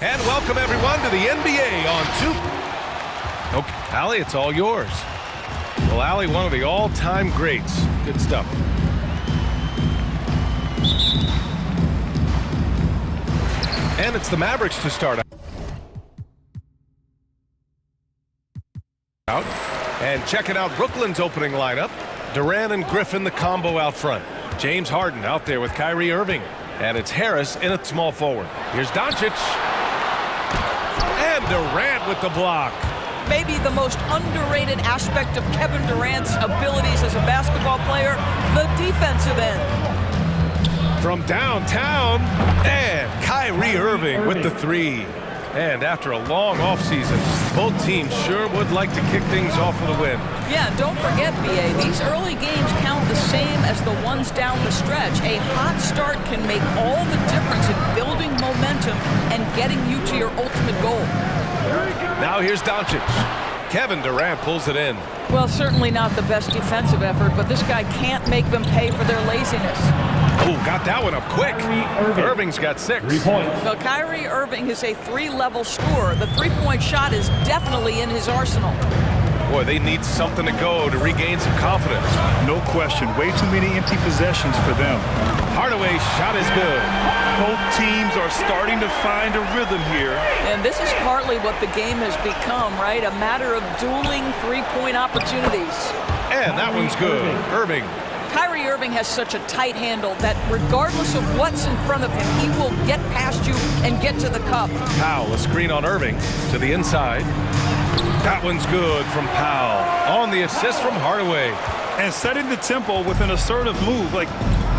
And welcome everyone to the NBA on 2. Okay, Allie, it's all yours. Well, Allie, one of the all-time greats. Good stuff. And it's the Mavericks to start out. And checking out Brooklyn's opening lineup. Durant and Griffin, the combo out front. James Harden out there with Kyrie Irving. And it's Harris in at small forward. Here's Doncic. And Durant with the block. Maybe the most underrated aspect of Kevin Durant's abilities as a basketball player, the defensive end. From downtown, and Kyrie Irving with the three. And after a long offseason, both teams sure would like to kick things off with a win. Yeah, and don't forget, BA, these early games count the same as the ones down the stretch. A hot start can make all the difference in building momentum and getting you to your ultimate goal. Now here's Doncic. Kevin Durant pulls it in. Well, certainly not the best defensive effort, but this guy can't make them pay for their laziness. Oh, got that one up quick. Irving's got 6. 3 points. Well, Kyrie Irving is a 3-level scorer. The three-point shot is definitely in his arsenal. Boy, they need something to go to regain some confidence. No question. Way too many empty possessions for them. Hardaway's shot is good. Both teams are starting to find a rhythm here. And this is partly what the game has become, right? A matter of dueling three-point opportunities. And that one's good. Irving. Kyrie Irving has such a tight handle that regardless of what's in front of him, he will get past you and get to the cup. Powell, a screen on Irving to the inside. That one's good from Powell. On the assist from Hardaway. And setting the tempo with an assertive move. Like,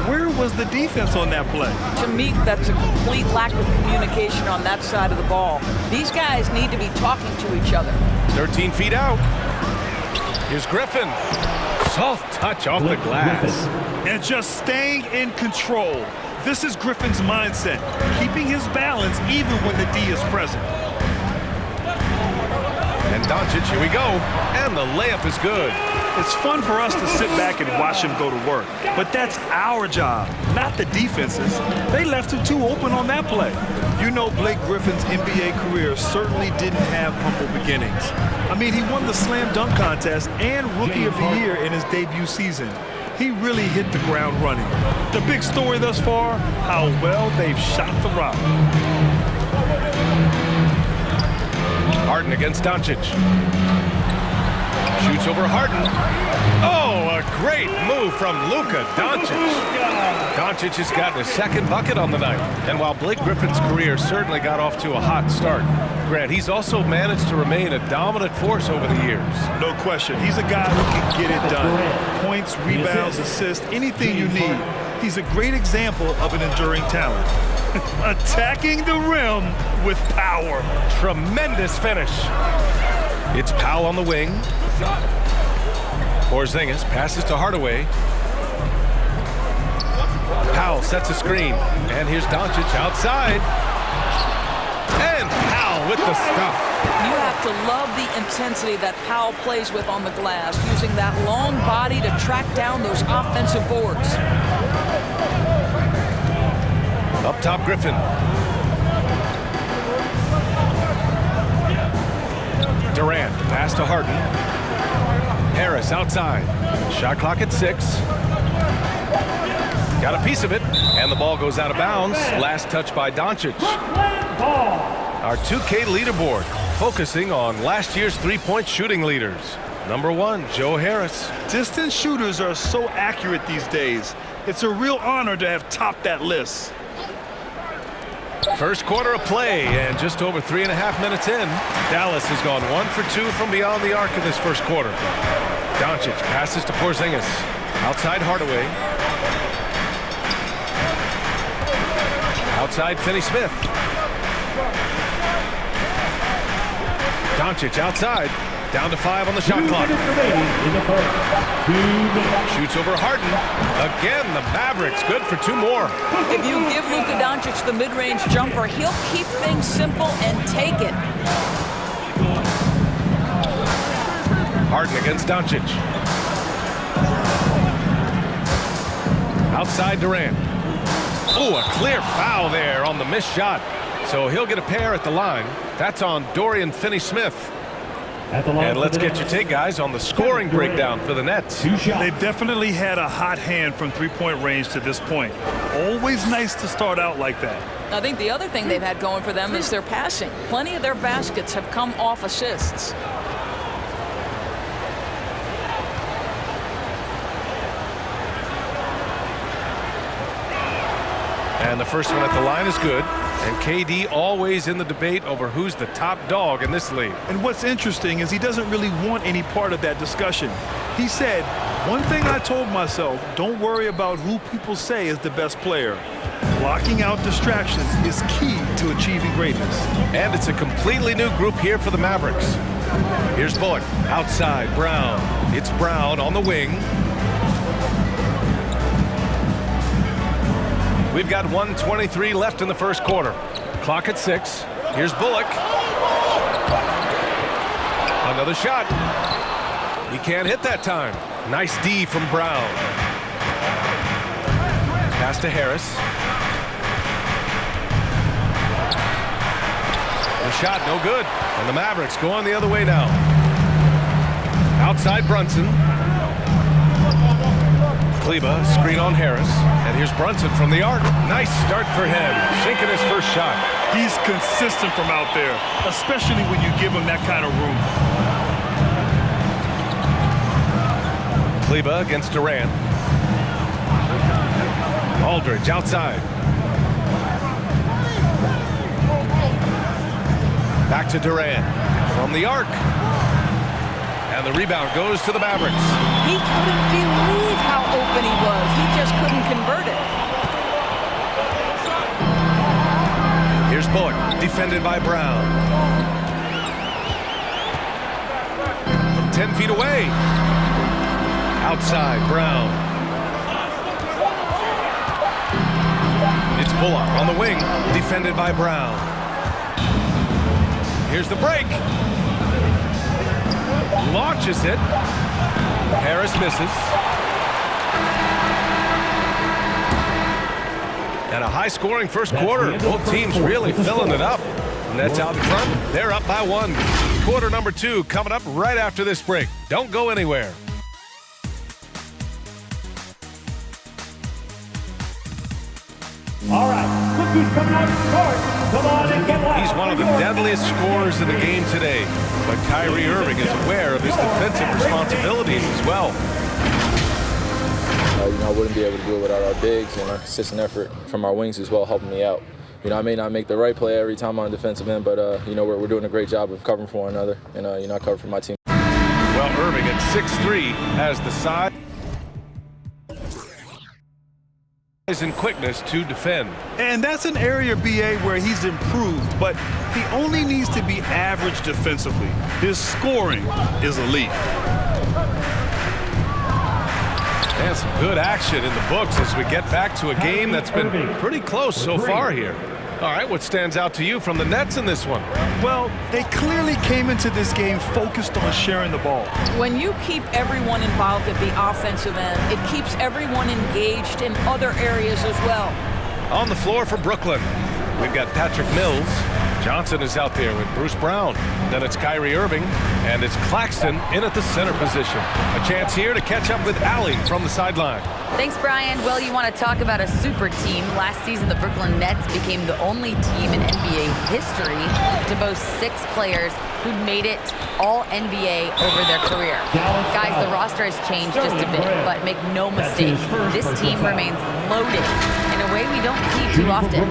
where was the defense on that play? To me, that's a complete lack of communication on that side of the ball. These guys need to be talking to each other. 13 feet out. Here's Griffin. Soft touch off the glass. And just staying in control. This is Griffin's mindset. Keeping his balance even when the D is present. And Doncic, here we go. And the layup is good. It's fun for us to sit back and watch him go to work. But that's our job, not the defense's. They left it too open on that play. You know, Blake Griffin's NBA career certainly didn't have humble beginnings. I mean, he won the slam dunk contest and Rookie of the Year in his debut season. He really hit the ground running. The big story thus far, how well they've shot the rock. Harden against Doncic. Shoots over Harden. Oh, a great move from Luka Doncic. Doncic has gotten his second bucket on the night. And while Blake Griffin's career certainly got off to a hot start, Grant, he's also managed to remain a dominant force over the years. No question. He's a guy who can get it done. Points, rebounds, assists, anything you need. He's a great example of an enduring talent. Attacking the rim with power. Tremendous finish. It's Powell on the wing. Porzingis passes to Hardaway. Powell sets a screen. And here's Doncic outside. And Powell with the stuff. You have to love the intensity that Powell plays with on the glass, using that long body to track down those offensive boards. Up top, Griffin. Durant, pass to Harden. Harris outside. Shot clock at 6. Got a piece of it, and the ball goes out of bounds. Last touch by Doncic. Our 2K leaderboard, focusing on last year's three-point shooting leaders. Number 1, Joe Harris. Distance shooters are so accurate these days. It's a real honor to have topped that list. First quarter of play, and just over 3.5 minutes in, Dallas has gone 1 for 2 from beyond the arc in this first quarter. Doncic passes to Porzingis. Outside Hardaway. Outside Finney-Smith. Doncic outside. Down to 5 on the shot clock. Shoots over Harden. Again, the Mavericks good for 2 more. If you give Luka Doncic the mid-range jumper, he'll keep things simple and take it. Harden against Doncic. Outside Durant. Oh, a clear foul there on the missed shot. So he'll get a pair at the line. That's on Dorian Finney-Smith. And let's get your take, guys, on the scoring breakdown for the Nets. They definitely had a hot hand from three-point range to this point. Always nice to start out like that. I think the other thing they've had going for them is their passing. Plenty of their baskets have come off assists. And the first one at the line is good. And KD always in the debate over who's the top dog in this league. And what's interesting is he doesn't really want any part of that discussion. He said, one thing I told myself, don't worry about who people say is the best player. Blocking out distractions is key to achieving greatness. And it's a completely new group here for the Mavericks. Here's Bullock, outside, Brown. It's Brown on the wing. We've got 1:23 left in the first quarter. Clock at 6. Here's Bullock. Another shot. He can't hit that time. Nice D from Brown. Pass to Harris. The shot, no good. And the Mavericks go on the other way now. Outside Brunson. Kleba, screen on Harris. And here's Brunson from the arc. Nice start for him. Sinking his first shot. He's consistent from out there, especially when you give him that kind of room. Kleba against Durant. Aldridge outside. Back to Durant from the arc. And the rebound goes to the Mavericks. He couldn't believe how open he was. He just couldn't convert it. Here's Bullock, defended by Brown. From 10 feet away. Outside, Brown. It's Bullock on the wing, defended by Brown. Here's the break. Launches it. Harris misses. And a high-scoring first quarter. Both teams really filling it up. Nets out in front. They're up by 1. Quarter number 2 coming up right after this break. Don't go anywhere. All right, Cookie's coming out to start. Come on and get loud. He's one of the deadliest scorers in the game today. But Kyrie Irving is aware of his defensive responsibilities as well. I wouldn't be able to do it without our bigs and our consistent effort from our wings as well, helping me out. I may not make the right play every time on the defensive end, but we're doing a great job of covering for one another, and I cover for my team. Well, Irving at 6'3" has the size and quickness to defend. And that's an area, BA, where he's improved, but he only needs to be average defensively. His scoring is elite. And some good action in the books as we get back to a game that's been pretty close so far here. All right, what stands out to you from the Nets in this one? Well, they clearly came into this game focused on sharing the ball. When you keep everyone involved at the offensive end, it keeps everyone engaged in other areas as well. On the floor for Brooklyn, we've got Patrick Mills. Johnson is out there with Bruce Brown. Then it's Kyrie Irving, and it's Claxton in at the center position. A chance here to catch up with Allie from the sideline. Thanks, Brian. Well, you want to talk about a super team. Last season, the Brooklyn Nets became the only team in NBA history to boast 6 players who made it all NBA over their career. Guys, the roster has changed just a bit, but make no mistake, this team remains loaded in a way we don't see too often.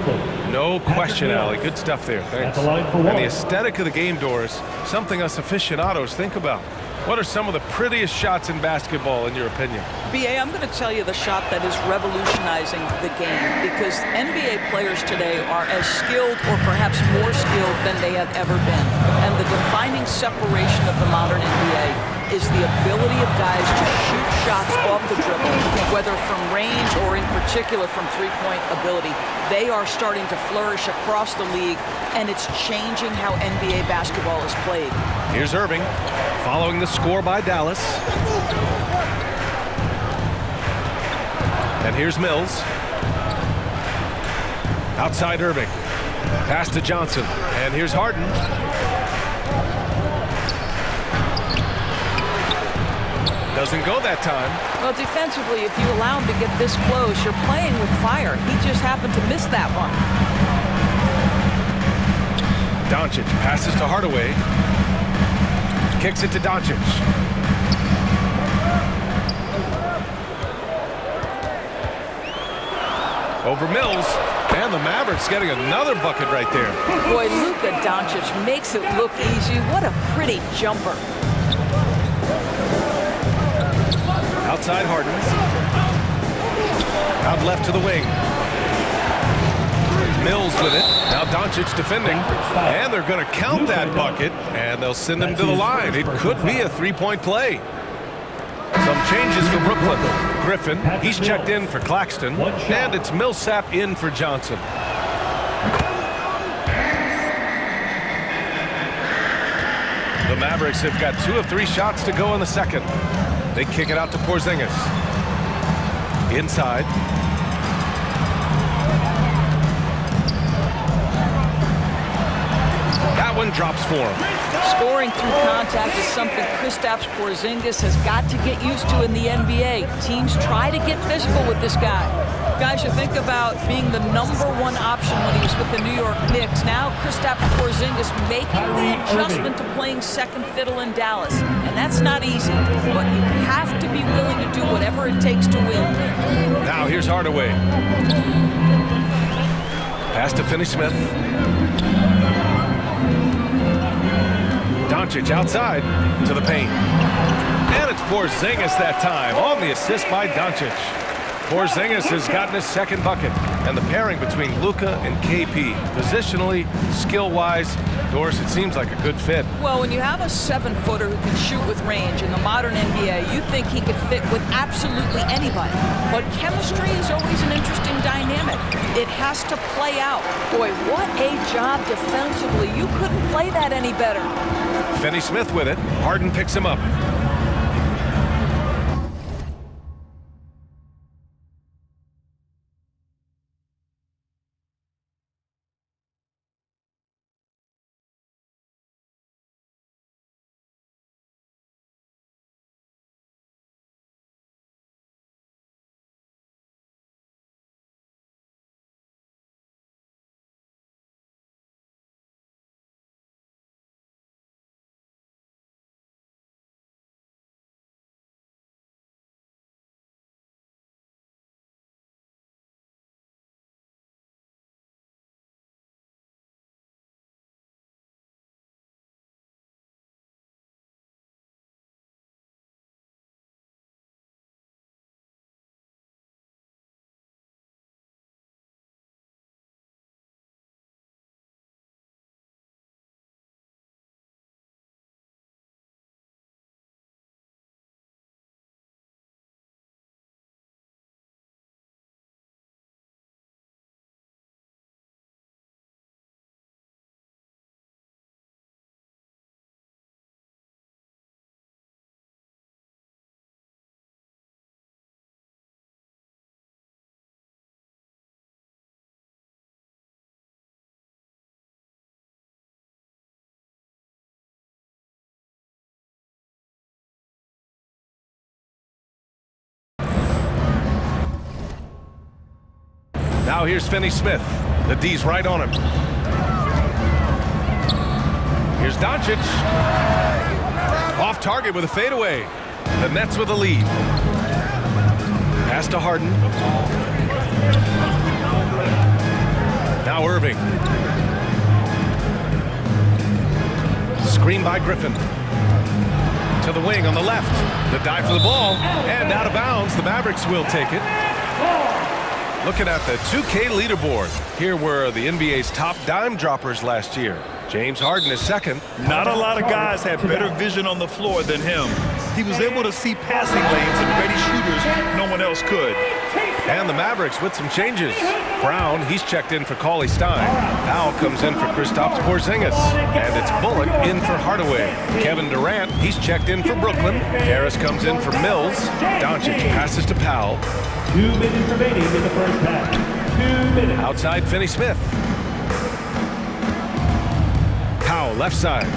No question, Allie. Good stuff there. Thanks. And the aesthetic of the game, Doris, something us aficionados think about. What are some of the prettiest shots in basketball, in your opinion? BA, I'm going to tell you the shot that is revolutionizing the game, because NBA players today are as skilled or perhaps more skilled than they have ever been. And the defining separation of the modern NBA is the ability of guys to shoot shots off the dribble, whether from range or in particular from three-point ability. They are starting to flourish across the league, and it's changing how NBA basketball is played. Here's Irving, following the score by Dallas. And here's Mills. Outside Irving. Pass to Johnson, and here's Harden. Doesn't go that time. Well, defensively, if you allow him to get this close, you're playing with fire. He just happened to miss that one. Doncic passes to Hardaway. Kicks it to Doncic. Over Mills, and the Mavericks getting another bucket right there. Boy, Luka Doncic makes it look easy. What a pretty jumper. Outside Harden. Out left to the wing. Mills with it. Now Doncic defending. And they're going to count that bucket, and they'll send him to the line. It could be a three-point play. Some changes for Brooklyn. Griffin, he's checked in for Claxton, and it's Millsap in for Johnson. The Mavericks have got 2 of 3 shots to go in the second. They kick it out to Porzingis. Inside. That one drops for him. Scoring through contact is something Kristaps Porzingis has got to get used to in the NBA. Teams try to get physical with this guy. Guys, you think about being the #1 option when he was with the New York Knicks. Now Kristaps Porzingis making the adjustment to playing second fiddle in Dallas. And that's not easy, but you have to be willing to do whatever it takes to win. Now here's Hardaway. Pass to Finney-Smith. Doncic outside to the paint. And it's Porzingis that time on the assist by Doncic. Porzingis has gotten his second bucket. And the pairing between Luka and KP, positionally, skill-wise, Doris, it seems like a good fit. Well, when you have a 7-footer who can shoot with range in the modern NBA, you think he could fit with absolutely anybody. But chemistry is always an interesting dynamic. It has to play out. Boy, what a job defensively. You couldn't play that any better. Finney-Smith with it. Harden picks him up. Now here's Finney-Smith. The D's right on him. Here's Doncic. Off target with a fadeaway. The Nets with a lead. Pass to Harden. Now Irving. Screen by Griffin. To the wing on the left. The dive for the ball. And out of bounds. The Mavericks will take it. Looking at the 2K leaderboard. Here were the NBA's top dime droppers last year. James Harden is second. Not a lot of guys had better vision on the floor than him. He was able to see passing lanes and ready shooters no one else could. And the Mavericks with some changes. Brown, he's checked in for Cauley Stein. Powell comes in for Kristaps Porzingis. And it's Bullock in for Hardaway. Kevin Durant, he's checked in for Brooklyn. Harris comes in for Mills. Doncic passes to Powell. 2 minutes remaining in the first half. 2 minutes. Outside Finney-Smith. Powell, left side.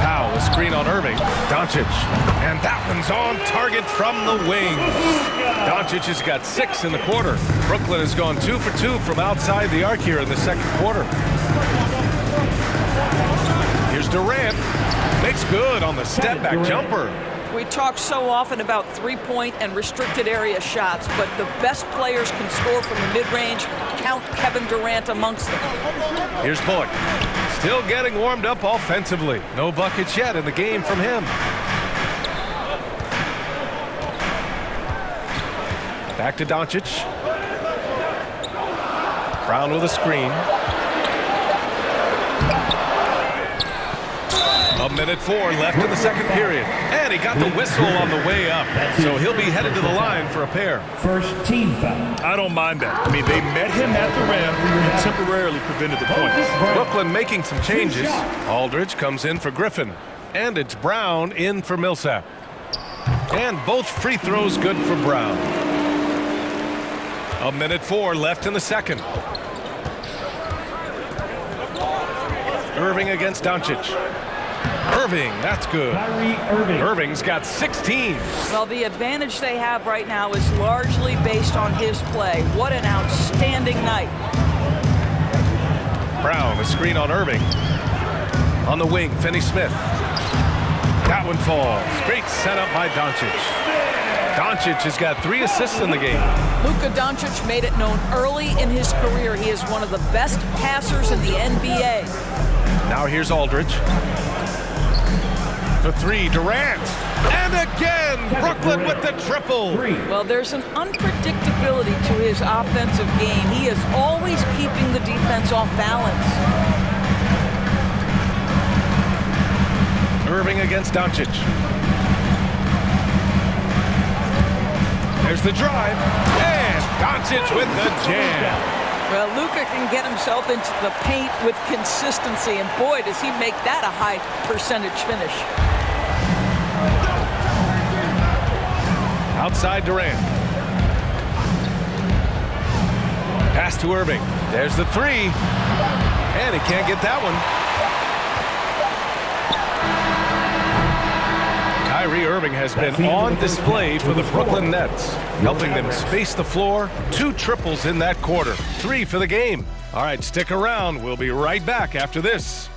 Powell, a screen on Irving. Doncic. And that one's on target from the wing. Doncic has got 6 in the quarter. Brooklyn has gone 2 for 2 from outside the arc here in the second quarter. Here's Durant. Makes good on the step-back jumper. We talk so often about three-point and restricted area shots, but the best players can score from the mid-range. Count Kevin Durant amongst them. Here's Bullock. Still getting warmed up offensively. No buckets yet in the game from him. Back to Doncic. Brown with a screen. A minute 4 left in the second period. And he got the whistle on the way up. So he'll be headed to the line for a pair. First team foul. I don't mind that. I mean, they met him at the rim and temporarily prevented the points. Brooklyn making some changes. Aldridge comes in for Griffin. And it's Brown in for Millsap. And both free throws good for Brown. A minute 4 left in the second. Irving against Doncic. Irving, that's good. Irving's got 16. Well, the advantage they have right now is largely based on his play. What an outstanding night. Brown, a screen on Irving. On the wing, Finney-Smith. That one falls. Great setup by Doncic. Doncic has got 3 assists in the game. Luka Doncic made it known early in his career he is one of the best passers in the NBA. Now here's Aldridge. For 3, Durant. And again, Brooklyn with the triple. Well, there's an unpredictability to his offensive game. He is always keeping the defense off balance. Irving against Doncic. There's the drive. And Doncic with the jam. Well, Luka can get himself into the paint with consistency, and boy, does he make that a high percentage finish. Outside Durant. Pass to Irving. There's the 3. And he can't get that one. Kyrie Irving has been on display for the Brooklyn Nets, helping them space the floor. 2 triples in that quarter. 3 for the game. All right, stick around. We'll be right back after this.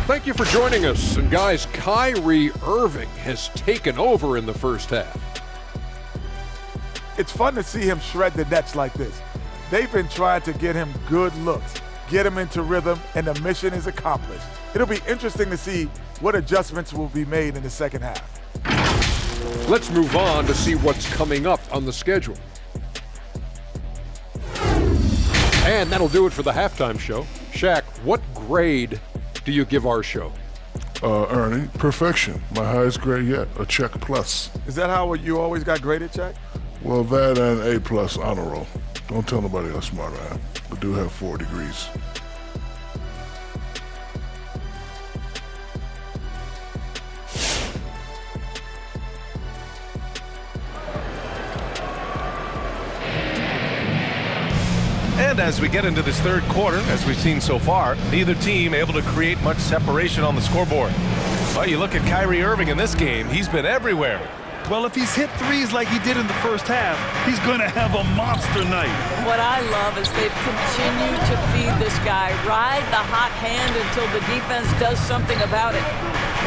Thank you for joining us. And guys, Kyrie Irving has taken over in the first half. It's fun to see him shred the Nets like this. They've been trying to get him good looks, get him into rhythm, and the mission is accomplished. It'll be interesting to see what adjustments will be made in the second half. Let's move on to see what's coming up on the schedule. And that'll do it for the halftime show. Shaq, what grade do you give our show? Ernie, perfection. My highest grade yet, a check plus. Is that how you always got graded, Jack? Well, that and A plus honor roll. Don't tell nobody how smart I am, but do have 4 degrees. And as we get into this third quarter, as we've seen so far, neither team able to create much separation on the scoreboard. Well, you look at Kyrie Irving in this game, he's been everywhere. Well, if he's hit threes like he did in the first half, he's going to have a monster night. What I love is they've continued to feed this guy, ride the hot hand until the defense does something about it.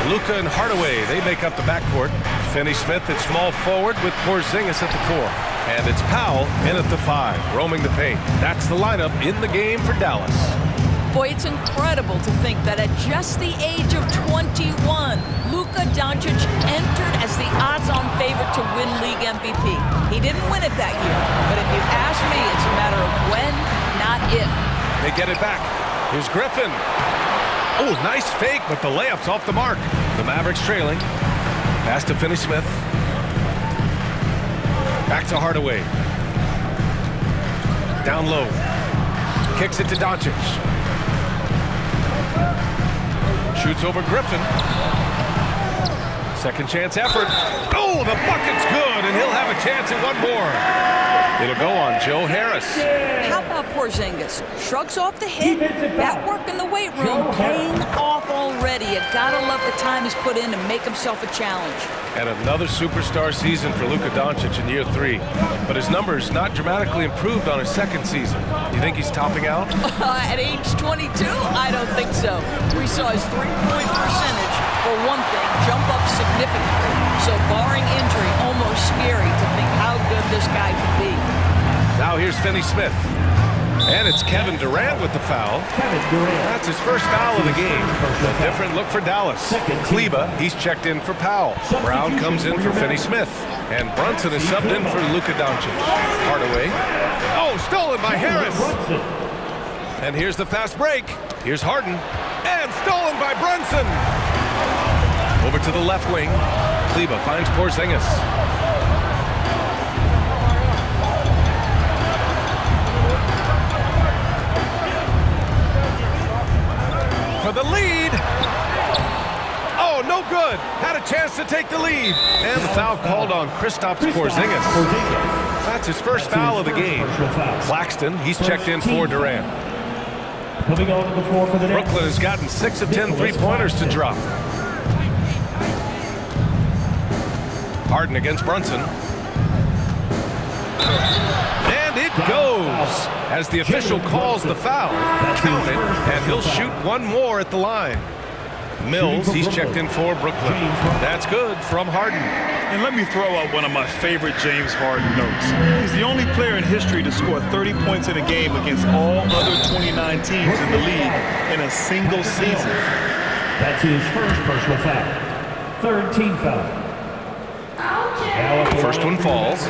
Luka and Hardaway, they make up the backcourt. Finney-Smith at small forward with Porzingis at the 4. And it's Powell in at the 5, roaming the paint. That's the lineup in the game for Dallas. Boy, it's incredible to think that at just the age of 21, Luka Doncic entered as the odds-on favorite to win league MVP. He didn't win it that year, but if you ask me, it's a matter of when, not if. They get it back. Here's Griffin. Oh, nice fake, but the layup's off the mark. The Mavericks trailing. Pass to Finney-Smith. Back to Hardaway. Down low. Kicks it to Doncic. Shoots over Griffin. Second chance effort. Oh, the bucket's good, and he'll have a chance at one more. It'll go on Joe Harris. How about Porzingis? Shrugs off the hit. That work in the weight room paying off already. You gotta love the time he's put in to make himself a challenge. And another superstar season for Luka Doncic in year 3. But his numbers not dramatically improved on his second season. You think he's topping out? At age 22? I don't think so. We saw his three-point percentage, for one thing, jump up significantly. So barring injury, almost scary to think how good this guy can be. Now here's Finney Smith. And it's Kevin Durant with the foul. That's his first foul of the game. A different look for Dallas. Kleba, he's checked in for Powell. Brown comes in for Finney Smith. And Brunson is subbed in for Luka Doncic. Hardaway. Oh, stolen by Harris. And here's the fast break. Here's Harden. And stolen by Brunson. Over to the left wing. Kleba finds Porzingis. For the lead. Oh, no good. Had a chance to take the lead. And the foul called on Kristaps Porzingis. That's his first foul of the game. Claxton, he's checked in for Durant. Brooklyn has gotten 6 of 10 three-pointers to drop. Harden against Brunson. And it goes as the official calls the foul. Count it, and he'll shoot one more at the line. Mills, he's checked in for Brooklyn. That's good from Harden. And let me throw out one of my favorite James Harden notes. He's the only player in history to score 30 points in a game against all other 29 teams in the league in a single season. That's his first personal foul. Third team foul. First one falls.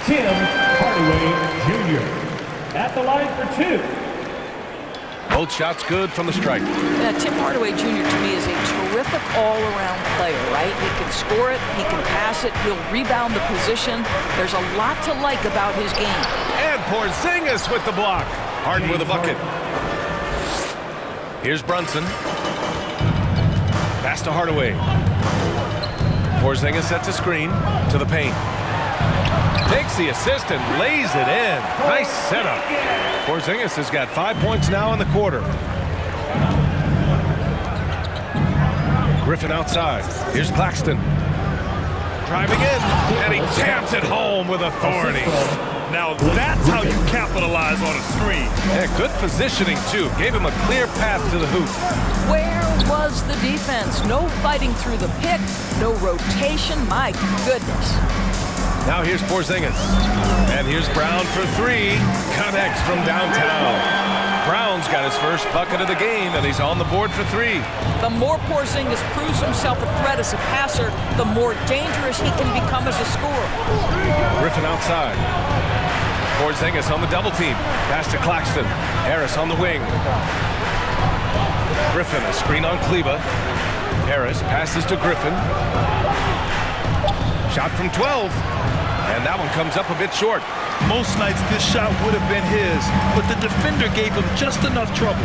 Tim Hardaway Jr. at the line for 2. Both shots good from the stripe. Tim Hardaway Jr. to me is a terrific all-around player, right? He can score it, he can pass it, he'll rebound the position. There's a lot to like about his game. And Porzingis with the block. Harden with a bucket. Here's Brunson. Pass to Hardaway. Porzingis sets a screen to the paint. Takes the assist and lays it in. Nice setup. Porzingis has got 5 points now in the quarter. Griffin outside. Here's Claxton. Driving in, and he jams it home with authority. Now that's how you capitalize on a screen. Yeah, good positioning, too. Gave him a clear path to the hoop. Where was the defense? No fighting through the pick, no rotation. My goodness. Now here's Porzingis. And here's Brown for 3. Connects from downtown. Brown's got his first bucket of the game, and he's on the board for 3. The more Porzingis proves himself a threat as a passer, the more dangerous he can become as a scorer. Griffin outside. Porzingis on the double team. Pass to Claxton. Harris on the wing. Griffin, a screen on Kleba. Harris passes to Griffin. Shot from 12. And that one comes up a bit short. Most nights this shot would have been his, but the defender gave him just enough trouble.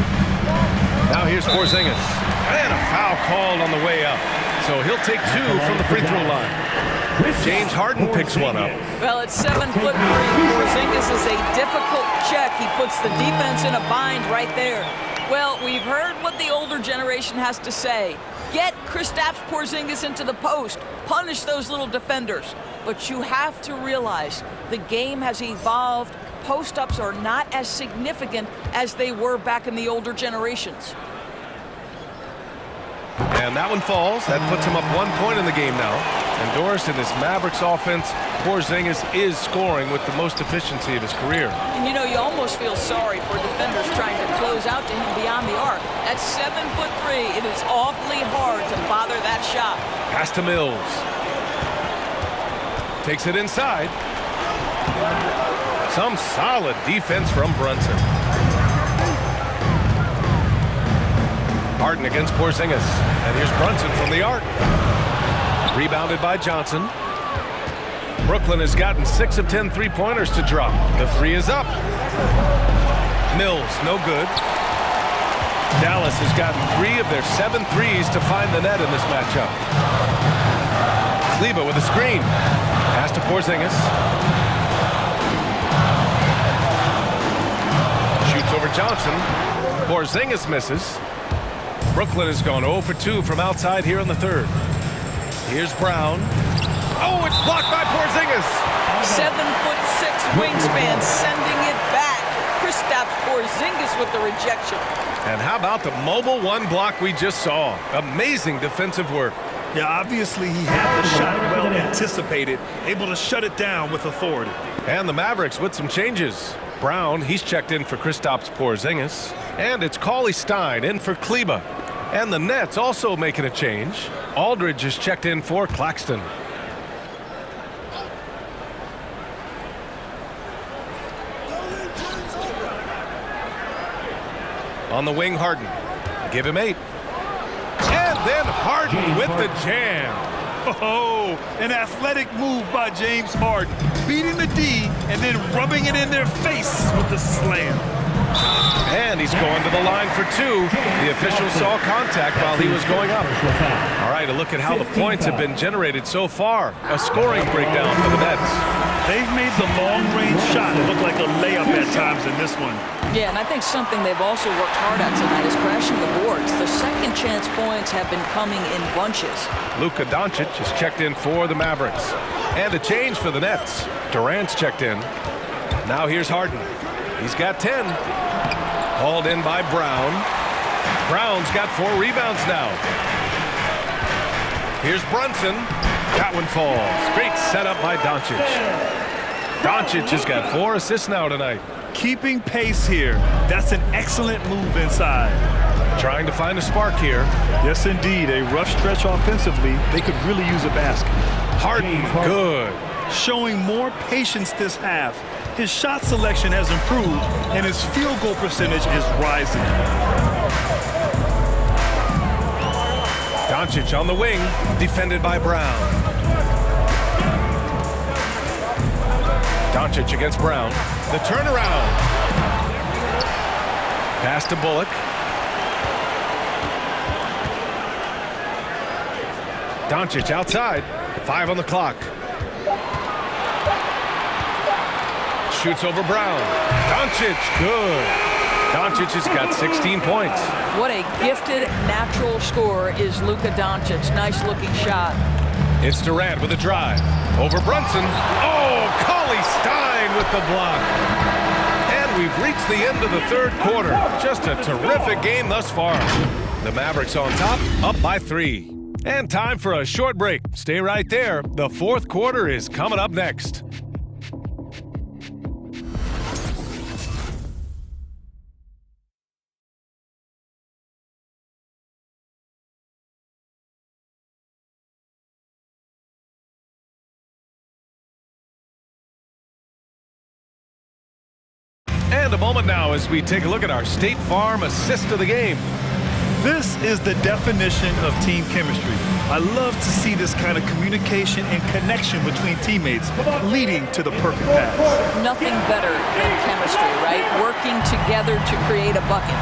Now here's Porzingis. And a foul called on the way up. So he'll take 2 from the free throw line. James Harden picks one up. Well, at 7'3", Porzingis is a difficult check. He puts the defense in a bind right there. Well, we've heard what the older generation has to say. Get Kristaps Porzingis into the post. Punish those little defenders. But you have to realize the game has evolved. Post-ups are not as significant as they were back in the older generations. And that one falls. That puts him up 1 point in the game now. And Doris, in this Mavericks offense, Porzingis is scoring with the most efficiency of his career. And you know, you almost feel sorry for defenders trying to close out to him beyond the arc. At 7'3", it is awfully hard to bother that shot. Pass to Mills. Takes it inside. Some solid defense from Brunson. Harden against Porzingis. And here's Brunson from the arc. Rebounded by Johnson. Brooklyn has gotten 6 of 10 three-pointers to drop. The 3 is up. Mills, no good. Dallas has gotten 3 of their 7 threes to find the net in this matchup. Kleber with a screen. Pass to Porzingis. Shoots over Johnson. Porzingis misses. Brooklyn has gone 0 for 2 from outside here in the third. Here's Brown. Oh, it's blocked by Porzingis. 7'6" wingspan, sending it back. Kristaps Porzingis with the rejection. And how about the mobile one block we just saw? Amazing defensive work. Yeah, obviously he had the shot well anticipated, able to shut it down with authority. And the Mavericks with some changes. Brown, he's checked in for Kristaps Porzingis. And it's Cauley Stein in for Kleber. And the Nets also making a change. Aldridge is checked in for Claxton. On the wing, Harden. Give him 8. And then Harden with the jam. Oh, an athletic move by James Harden, beating the D and then rubbing it in their face with the slam. And he's going to the line for 2. The official saw contact while he was going up. All right, a look at how the points have been generated so far. A scoring breakdown for the Nets. They've made the long-range shot look like a layup at times in this one. Yeah, and I think something they've also worked hard at tonight is crashing the boards. The second chance points have been coming in bunches. Luka Doncic is checked in for the Mavericks. And a change for the Nets. Durant's checked in. Now here's Harden. He's got 10. Hauled in by Brown. Brown's got 4 rebounds now. Here's Brunson. That one falls. Great setup by Doncic. Doncic has got 4 assists now tonight. Keeping pace here. That's an excellent move inside. Trying to find a spark here. Yes, indeed. A rough stretch offensively. They could really use a basket. Harden, good. Showing more patience this half. His shot selection has improved, and his field goal percentage is rising. Doncic on the wing, defended by Brown. Doncic against Brown. The turnaround. Pass to Bullock. Doncic outside. 5 on the clock. Shoots over Brown. Doncic, good. Doncic has got 16 points. What a gifted natural scorer is Luka Doncic. Nice looking shot. It's Durant with a drive. Over Brunson. Oh, Cauley Stein with the block. And we've reached the end of the third quarter. Just a terrific game thus far. The Mavericks on top, up by 3. And time for a short break. Stay right there. The fourth quarter is coming up next. And a moment now as we take a look at our State Farm assist of the game. This is the definition of team chemistry. I love to see this kind of communication and connection between teammates leading to the perfect pass. Nothing better than chemistry, right? Working together to create a bucket.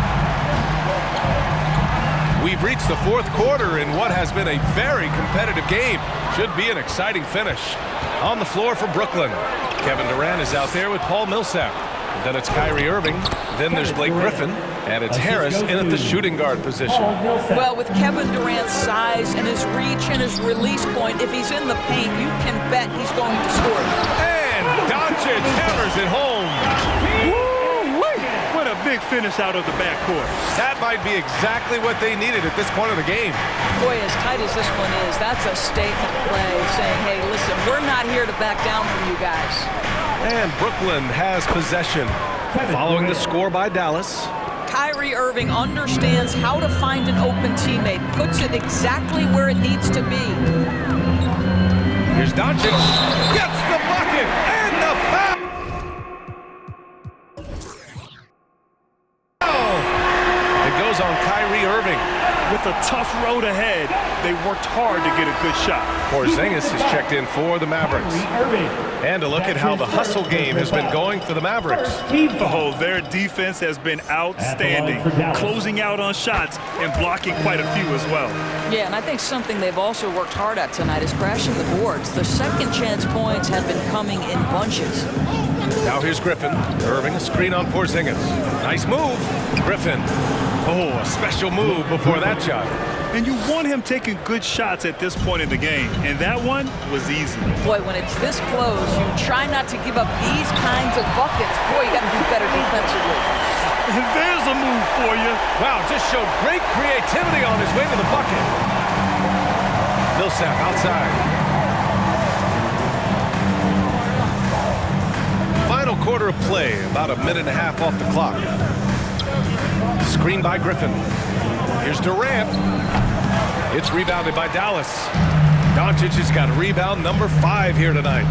We've reached the fourth quarter in what has been a very competitive game. Should be an exciting finish. On the floor for Brooklyn, Kevin Durant is out there with Paul Millsap. Then it's Kyrie Irving. Then there's Blake Griffin. And it's Harris in at the shooting guard position. Well, with Kevin Durant's size and his reach and his release point, if he's in the paint, you can bet he's going to score. And Doncic hammers it home. Woo-wee! What a big finish out of the backcourt. That might be exactly what they needed at this point of the game. Boy, as tight as this one is, that's a statement play saying, hey, listen, we're not here to back down from you guys. And Brooklyn has possession. Following the score by Dallas. Kyrie Irving understands how to find an open teammate, puts it exactly where it needs to be. Here's Doncic. Gets the bucket and the foul. It goes on Kyrie Irving. With a tough road ahead. They worked hard to get a good shot. Porzingis is checked in for the Mavericks. And a look at how the hustle game has been going for the Mavericks. Oh, their defense has been outstanding, closing out on shots and blocking quite a few as well. Yeah, and I think something they've also worked hard at tonight is crashing the boards. The second chance points have been coming in bunches. Now here's Griffin. Irving, a screen on Porzingis. Nice move. Griffin. Oh, a special move before that shot. And you want him taking good shots at this point in the game, and that one was easy. Boy, when it's this close, you try not to give up these kinds of buckets. Boy, you got to do better defensively. And there's a move for you. Wow, just showed great creativity on his way to the bucket. Millsap outside. Final quarter of play, about a minute and a half off the clock. Screen by Griffin. Here's Durant. It's rebounded by Dallas. Doncic has got rebound number 5 here tonight.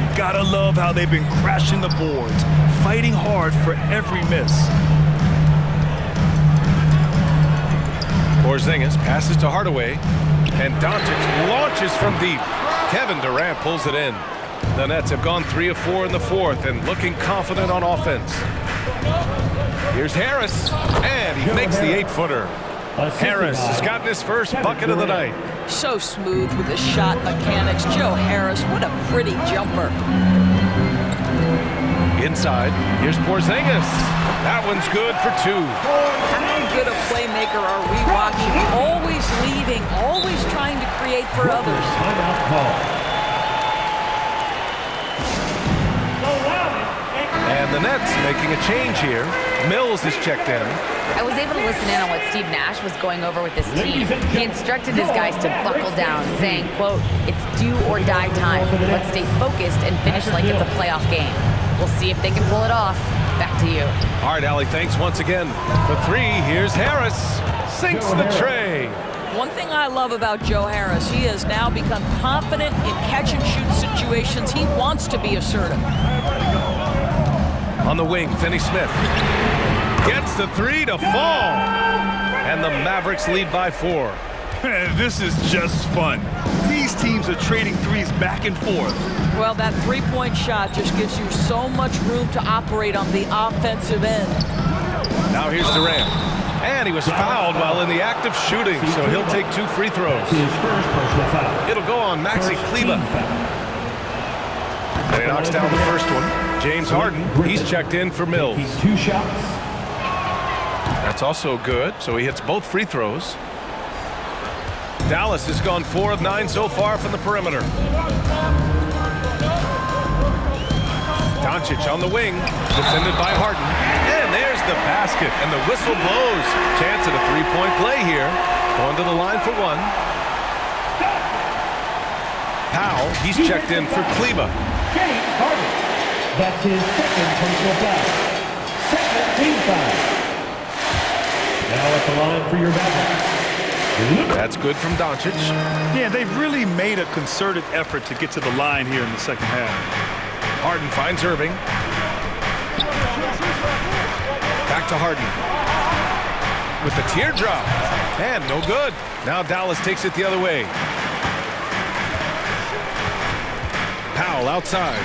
You gotta love how they've been crashing the boards, fighting hard for every miss. Porzingis passes to Hardaway, and Doncic launches from deep. Kevin Durant pulls it in. The Nets have gone 3 of 4 in the fourth and looking confident on offense. Here's Harris, and he makes the 8-footer. Harris has gotten his first bucket of the night. So smooth with his shot mechanics. Joe Harris, what a pretty jumper. Inside, here's Porzingis. That one's good for 2. How good a playmaker are we watching? Always leading, always trying to create for others. Timeout call. And the Nets making a change here. Mills is checked in. I was able to listen in on what Steve Nash was going over with this team. He instructed his guys to buckle down, saying, quote, "It's do or die time. Let's stay focused and finish like it's a playoff game." We'll see if they can pull it off. Back to you. All right, Allie, thanks once again. For 3, here's Harris. Sinks the tray. One thing I love about Joe Harris, he has now become confident in catch-and-shoot situations. He wants to be assertive. On the wing, Finney-Smith gets the 3 to fall. And the Mavericks lead by 4. This is just fun. These teams are trading threes back and forth. Well, that three-point shot just gives you so much room to operate on the offensive end. Now here's Durant. And he was fouled while in the act of shooting, so he'll take 2 free throws. It'll go on Maxi Kleber. And he knocks down the first one. James Harden, he's checked in for Mills. 2 shots. That's also good, so he hits both free throws. Dallas has gone 4 of 9 so far from the perimeter. Doncic on the wing, defended by Harden. And there's the basket, and the whistle blows. Chance at a 3-point play here. Going to the line for 1. Powell, he's checked in for Kleber. James Harden. That's his second personal foul. Second team foul. Now at the line for your Mavericks. That's good from Doncic. Yeah, they've really made a concerted effort to get to the line here in the second half. Harden finds Irving. Back to Harden. With the teardrop. And no good. Now Dallas takes it the other way. Powell outside.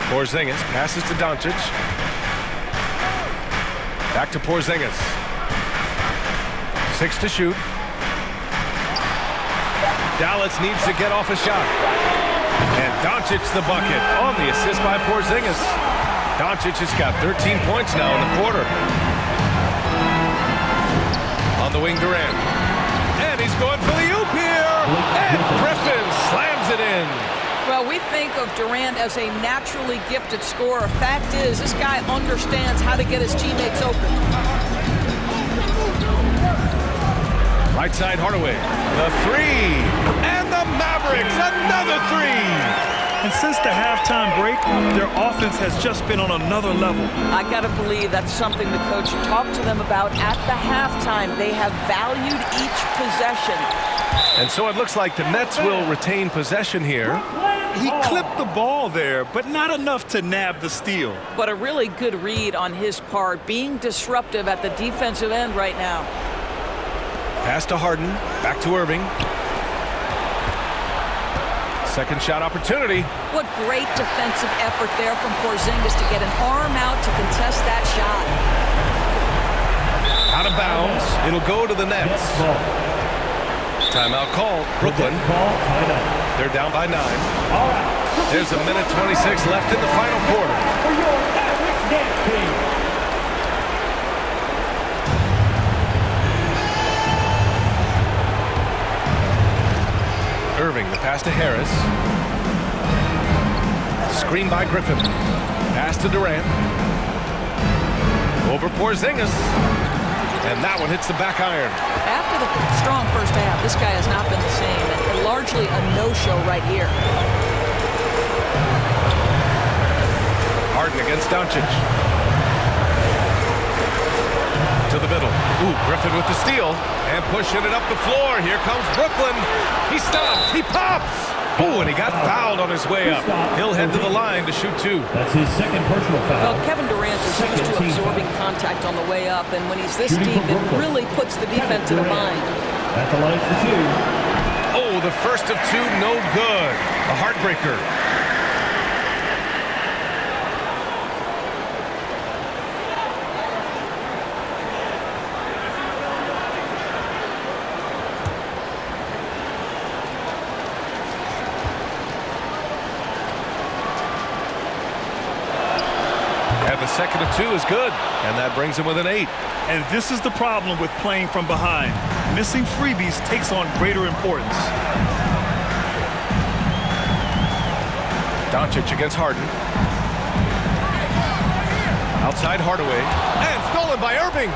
Porzingis passes to Doncic. Back to Porzingis. 6 to shoot. Dallas needs to get off a shot. And Doncic the bucket on the assist by Porzingis. Doncic has got 13 points now in the quarter. On the wing, Durant. And he's going for the oop here. And Griffin slams it in. Well, we think of Durant as a naturally gifted scorer. Fact is, this guy understands how to get his teammates open. Right side, Hardaway. The 3. And the Mavericks, another 3. And since the halftime break, their offense has just been on another level. I got to believe that's something the coach talked to them about at the halftime. They have valued each possession. And so it looks like the Nets will retain possession here. He clipped the ball there, but not enough to nab the steal. But a really good read on his part, being disruptive at the defensive end right now. Pass to Harden, back to Irving. Second shot opportunity. What great defensive effort there from Porzingis to get an arm out to contest that shot. Out of bounds. It'll go to the Nets. Timeout called. Brooklyn. They're down by 9. There's a minute 26 left in the final quarter. For your Mavericks Nets team. Irving, the pass to Harris. Screen by Griffin. Pass to Durant. Over Porzingis. And that one hits the back iron. After the strong first half, this guy has not been the same, and largely a no-show right here. Harden against Doncic. To the middle. Ooh, Griffin with the steal. And pushing it up the floor. Here comes Brooklyn. He stops. He pops. Ooh, and he got fouled on his way up. He'll head to the line to shoot 2. That's his second personal foul. Well, Kevin Durant is used to absorbing contact on the way up, and when he's this deep, it really puts the defense in a bind. At the line for 2. Oh, the first of 2, no good. A heartbreaker. The second of 2 is good, and that brings him with an 8. And this is the problem with playing from behind. Missing freebies takes on greater importance. Doncic against Harden. Outside Hardaway. And stolen by Irving.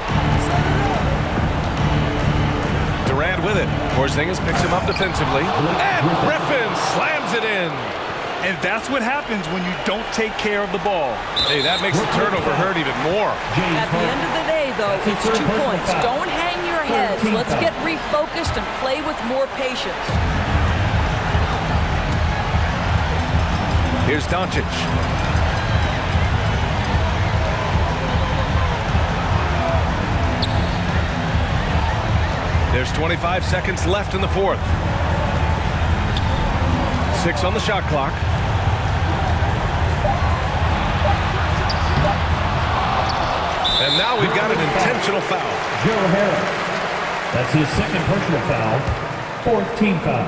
Durant with it. Porzingis picks him up defensively. And Griffin slams it in. And that's what happens when you don't take care of the ball. Hey, that makes the turnover hurt even more. At the end of the day, though, it's 2 points. Don't hang your heads. Let's get refocused and play with more patience. Here's Doncic. There's 25 seconds left in the 4th. 6 on the shot clock. And now we've got an intentional foul. Joe Harris. That's his second personal foul. 4th team foul.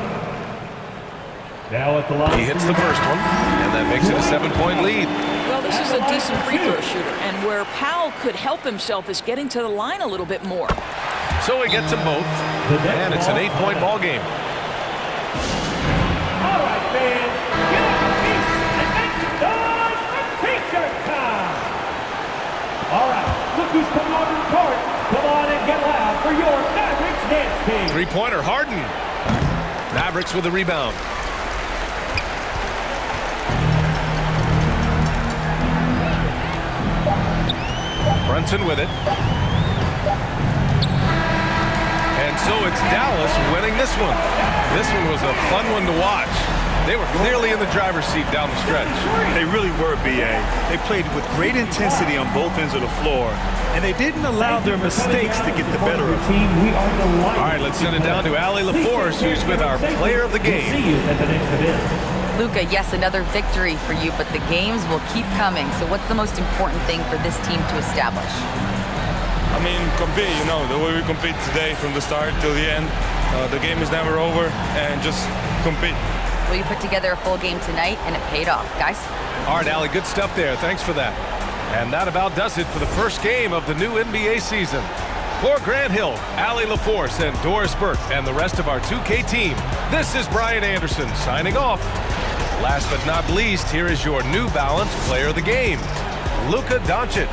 Now at the line. He hits the first one, and that makes it a 7-point lead. Well, this is a decent free throw shooter, and where Powell could help himself is getting to the line a little bit more. So he gets them both, and it's an 8-point ball game. All right, fans, get on your feet and make some noise for T-shirt time. All right, look who's coming on the court. Come on and get loud for your Mavericks dance team. 3-pointer, Harden. Mavericks with the rebound. Brunson with it. And so it's Dallas winning this one. This one was a fun one to watch. They were clearly in the driver's seat down the stretch. They really were, B.A. They played with great intensity on both ends of the floor, and they didn't allow their mistakes to get the better of them. All right, let's send it down to Allie LaForce, who's with our player of the game. See you at the next event. Luka, yes, another victory for you, but the games will keep coming. So what's the most important thing for this team to establish? I mean, compete, you know, the way we compete today from the start till the end. The game is never over, and just compete. Well, you put together a full game tonight, and it paid off. Guys? All right, Allie, good stuff there. Thanks for that. And that about does it for the first game of the new NBA season. For Grant Hill, Allie LaForce, and Doris Burke, and the rest of our 2K team, this is Brian Anderson signing off. Last but not least, here is your New Balance player of the game, Luka Doncic.